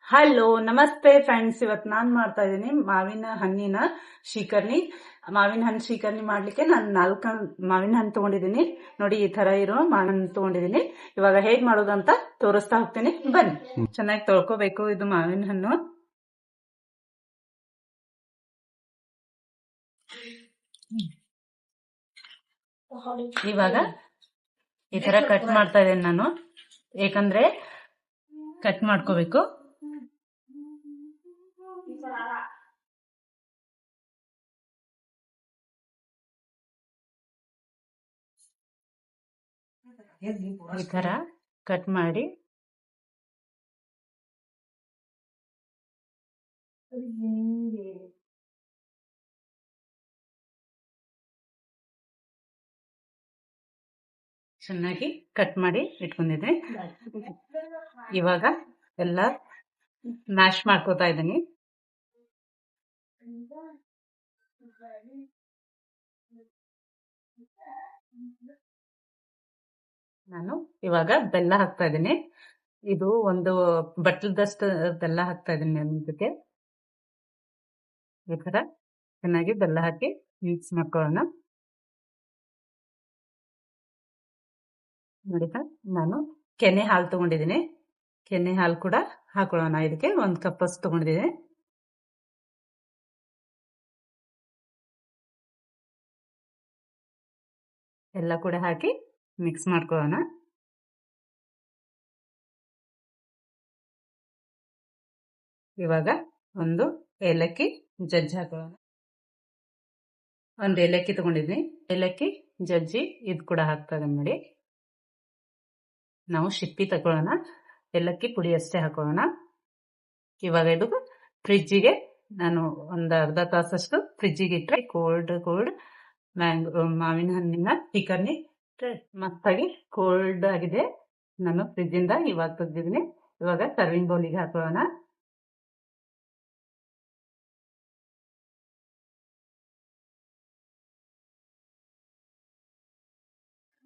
Hello ನಮಸ್ತೆ friends, ಇವತ್ತು ನಾನ್ ಮಾಡ್ತಾ ಇದ್ದೀನಿ ಮಾವಿನ ಹಣ್ಣಿನ ಶ್ರೀಕರ್ಣಿ. ಮಾವಿನ ಹಣ್ಣು ಶ್ರೀಕರ್ಣಿ ಮಾಡ್ಲಿಕ್ಕೆ ನಾನು 4 ಮಾವಿನ ಹಣ್ಣು ತಗೊಂಡಿದ್ದೀನಿ. ನೋಡಿ, ಈ ತರ ಇರೋ ಮಾವಿನ ಹಣ್ಣು ತಗೊಂಡಿದ್ದೀನಿ. ಇವಾಗ ಹೇಗ್ ಮಾಡೋದಂತ ತೋರಿಸ್ತಾ ಹೋಗ್ತೀನಿ, ಬನ್ನಿ. ಚೆನ್ನಾಗಿ ತೊಳ್ಕೊಬೇಕು ಇದು ಮಾವಿನ ಹಣ್ಣು. ಇವಾಗ ಈ ತರ ಕಟ್ ಮಾಡ್ತಾ ಇದ್ದೇನೆ ನಾನು, ಯಾಕಂದ್ರೆ ಕಟ್ ಮಾಡ್ಕೋಬೇಕು. ಈ ತರ ಕಟ್ ಮಾಡಿ ಚೆನ್ನಾಗಿ ಕಟ್ ಮಾಡಿ ಇಟ್ಕೊಂಡಿದ್ದೆ. ಇವಾಗ ಎಲ್ಲ ಮ್ಯಾಶ್ ಮಾಡ್ಕೋತಾ ಇದ್ದೀನಿ. ನಾನು ಇವಾಗ ಬೆಲ್ಲ ಹಾಕ್ತಾ ಇದ್ದೀನಿ. ಇದು ಒಂದು ಬಟ್ಲದಷ್ಟು ಬೆಲ್ಲ ಹಾಕ್ತಾ ಇದ್ದೀನಿ ಇದಕ್ಕೆ. ಈ ತರ ಚೆನ್ನಾಗಿ ಬೆಲ್ಲ ಹಾಕಿ ಮಿಕ್ಸ್ ಮಾಡ್ಕೊಳ್ಳೋಣ. ನೋಡಿ, ನಾನು ಕೆನೆ ಹಾಲು ತಗೊಂಡಿದ್ದೀನಿ. ಕೆನೆ ಹಾಲು ಕೂಡ ಹಾಕೊಳ್ಳೋಣ. ಇದಕ್ಕೆ 1 ಕಪ್ ಅಷ್ಟು ತಗೊಂಡಿದ್ದೀನಿ. ಎಲ್ಲ ಕೂಡ ಹಾಕಿ ಮಿಕ್ಸ್ ಮಾಡ್ಕೊಳ್ಳೋಣ. ಇವಾಗ ಒಂದು ಏಲಕ್ಕಿ ಜಜ್ಜಿ ಹಾಕೊಳ್ಳೋಣ. ಒಂದು ಏಲಕ್ಕಿ ತಗೊಂಡಿದ್ವಿ. ಏಲಕ್ಕಿ ಜಜ್ಜಿ ಇದು ಕೂಡ ಹಾಕ್ತಾ ಇದ್ದೀನಿ ನೋಡಿ. ನಾವು ಶಿಪ್ಪಿ ತಗೊಳ್ಳೋಣ. ಏಲಕ್ಕಿ ಪುಡಿ ಅಷ್ಟೇ ಹಾಕೊಳ್ಳೋಣ. ಇವಾಗ ಇದು ಫ್ರಿಜ್ಜಿಗೆ ನಾನು ಒಂದು ಅರ್ಧ ತಾಸಷ್ಟು ಫ್ರಿಜ್ಜಿಗೆ ಇಟ್ಟರೆ ಕೋಲ್ಡ್ ಮಾವಿನ ಹಣ್ಣಿನ ಶ್ರೀಕರ್ಣಿ ಮಸ್ತಾಗಿ ಕೋಲ್ಡ್ ಆಗಿದೆ. ನಾನು ಫ್ರಿಜ್ಜಿಂದ ಇವಾಗ ತೆಗೆದಿದ್ದೀನಿ. ಇವಾಗ ಸರ್ವಿಂಗ್ ಬೌಲಿಗೆ ಹಾಕೊಳ್ಳೋಣ.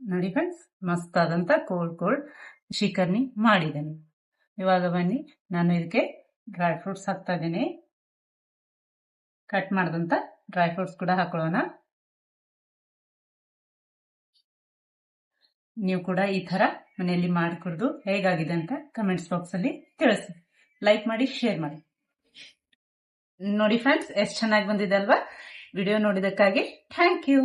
ನೋಡಿ ಫ್ರೆಂಡ್ಸ್, ಮಸ್ತ್ ಆದಂತ ಕೋಲ್ಡ್ ಶ್ರೀಕರ್ಣಿ ಮಾಡಿದ್ದೇನೆ. ಇವಾಗ ಬನ್ನಿ, ನಾನು ಇದಕ್ಕೆ ಡ್ರೈ ಫ್ರೂಟ್ಸ್ ಹಾಕ್ತಾ ಇದ್ದೀನಿ. ಕಟ್ ಮಾಡಿದಂತ ಡ್ರೈ ಫ್ರೂಟ್ಸ್ ಕೂಡ ಹಾಕೊಳ್ಳೋಣ. ನೀವು ಕೂಡ ಈ ತರ ಮನೆಯಲ್ಲಿ ಮಾಡಿಕೊಡ್ದು ಹೇಗಾಗಿದೆ ಅಂತ ಕಮೆಂಟ್ಸ್ ಬಾಕ್ಸ್ ಅಲ್ಲಿ ತಿಳಿಸಿ. ಲೈಕ್ ಮಾಡಿ, ಶೇರ್ ಮಾಡಿ. ನೋಡಿ ಫ್ರೆಂಡ್ಸ್, ಎಷ್ಟು ಚೆನ್ನಾಗಿ ಬಂದಿದೆ ಅಲ್ವಾ? ವಿಡಿಯೋ ನೋಡಿದಕ್ಕಾಗಿ ಥ್ಯಾಂಕ್ ಯು.